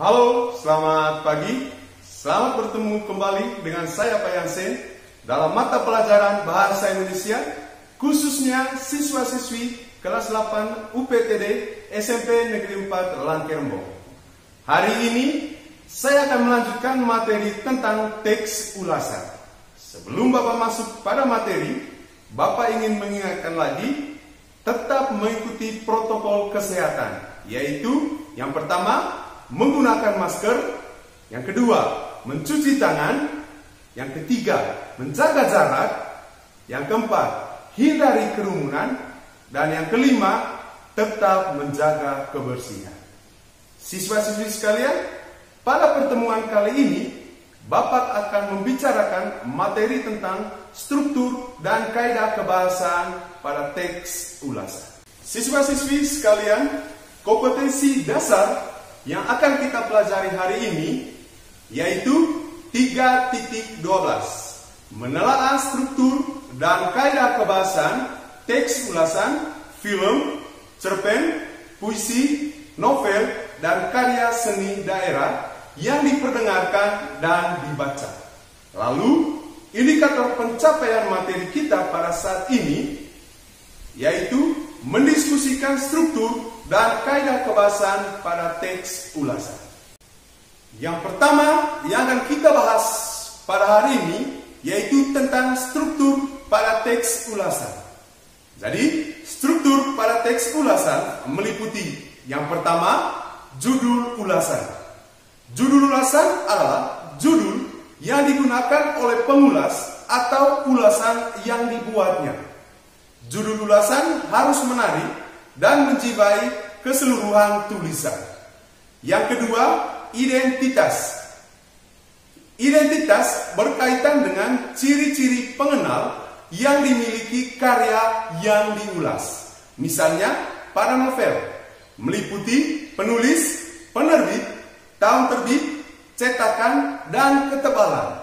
Halo, selamat pagi. Selamat bertemu kembali dengan saya Pak Yansen dalam mata pelajaran Bahasa Indonesia, khususnya siswa-siswi kelas 8 UPTD SMP Negeri 4 Langkerembong. Hari ini saya akan melanjutkan materi tentang teks ulasan. Sebelum Bapak masuk pada materi, Bapak ingin mengingatkan lagi, tetap mengikuti protokol kesehatan, yaitu yang pertama, menggunakan masker, yang kedua, mencuci tangan, yang ketiga, menjaga jarak, yang keempat, hindari kerumunan, dan yang kelima, tetap menjaga kebersihan. Siswa-siswi sekalian, pada pertemuan kali ini, Bapak akan membicarakan materi tentang struktur dan kaidah kebahasaan pada teks ulasan. Siswa-siswi sekalian, kompetensi dasar yang akan kita pelajari hari ini yaitu 3.12, menelaah struktur dan kaidah kebahasaan teks ulasan, film, cerpen, puisi, novel, dan karya seni daerah yang diperdengarkan dan dibaca. Lalu, indikator pencapaian materi kita pada saat ini yaitu mendiskusikan struktur dan kaidah kebahasaan pada teks ulasan. Yang pertama yang akan kita bahas pada hari ini yaitu tentang struktur pada teks ulasan. Jadi, struktur pada teks ulasan meliputi yang pertama, judul ulasan. Judul ulasan adalah judul yang digunakan oleh pengulas atau ulasan yang dibuatnya. Judul ulasan harus menarik dan menjiwai keseluruhan tulisan. Yang kedua, identitas. Identitas berkaitan dengan ciri-ciri pengenal yang dimiliki karya yang diulas. Misalnya, pada novel, meliputi penulis, penerbit, tahun terbit, cetakan, dan ketebalan.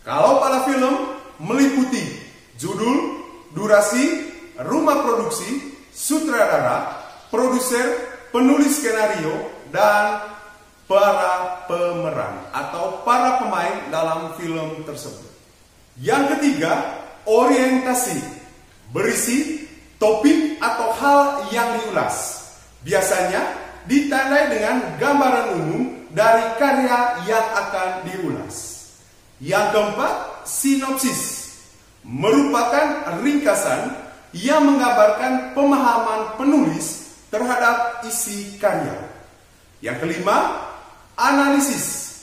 Kalau pada film, meliputi judul, durasi, rumah produksi, sutradara, produser, penulis skenario, dan para pemeran atau para pemain dalam film tersebut. Yang ketiga, orientasi, berisi topik atau hal yang diulas. Biasanya ditandai dengan gambaran umum dari karya yang akan diulas. Yang keempat, sinopsis, merupakan ringkasan yang menggambarkan pemahaman penulis terhadap isi karya. Yang kelima, analisis,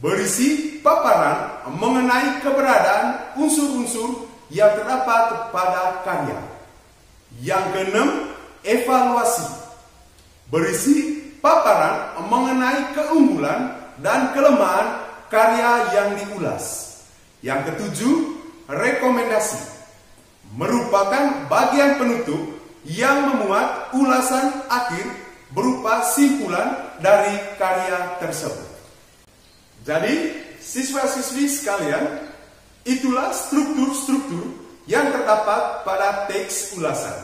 berisi paparan mengenai keberadaan unsur-unsur yang terdapat pada karya. Yang keenam, evaluasi, berisi paparan mengenai keunggulan dan kelemahan karya yang diulas. Yang ketujuh, rekomendasi, merupakan bagian penutup yang memuat ulasan akhir berupa simpulan dari karya tersebut. Jadi, siswa-siswi sekalian, itulah struktur-struktur yang terdapat pada teks ulasan.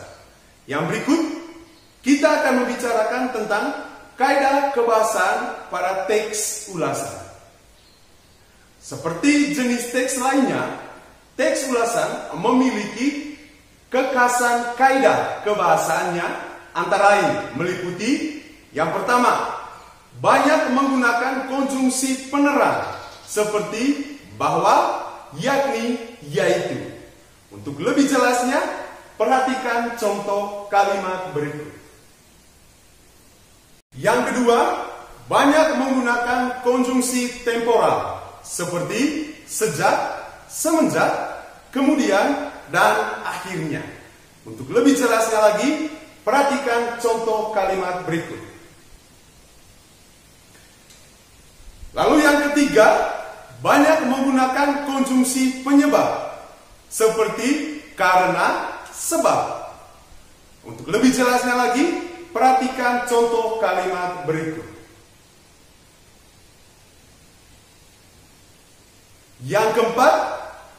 Yang berikut, kita akan membicarakan tentang kaidah kebahasaan pada teks ulasan. Seperti jenis teks lainnya, teks ulasan memiliki kekhasan kaidah kebahasaannya, antara lain meliputi yang pertama, banyak menggunakan konjungsi penerang seperti bahwa, yakni, yaitu. Untuk lebih jelasnya, perhatikan contoh kalimat berikut. Yang kedua, banyak menggunakan konjungsi temporal seperti sejak, semenjak, kemudian, dan akhirnya. Untuk lebih jelasnya lagi, perhatikan contoh kalimat berikut. Lalu yang ketiga, banyak menggunakan konjungsi penyebab seperti karena, sebab. Untuk lebih jelasnya lagi, perhatikan contoh kalimat berikut. Yang keempat,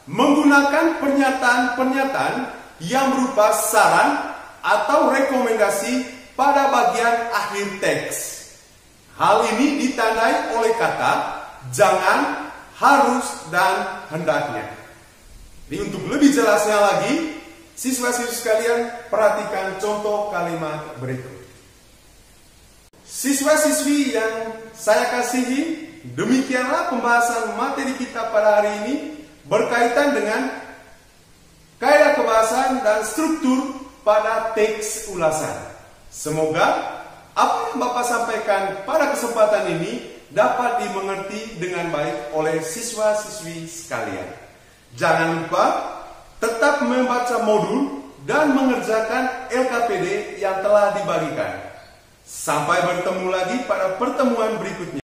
menggunakan pernyataan-pernyataan yang berupa saran atau rekomendasi pada bagian akhir teks. Hal ini ditandai oleh kata jangan, harus, dan hendaknya. Jadi untuk lebih jelasnya lagi, siswa-siswi sekalian perhatikan contoh kalimat berikut. Siswa-siswi yang saya kasihi, demikianlah pembahasan materi kita pada hari ini berkaitan dengan kaidah kebahasaan dan struktur pada teks ulasan. Semoga apa yang Bapak sampaikan pada kesempatan ini dapat dimengerti dengan baik oleh siswa-siswi sekalian. Jangan lupa tetap membaca modul dan mengerjakan LKPD yang telah dibagikan. Sampai bertemu lagi pada pertemuan berikutnya.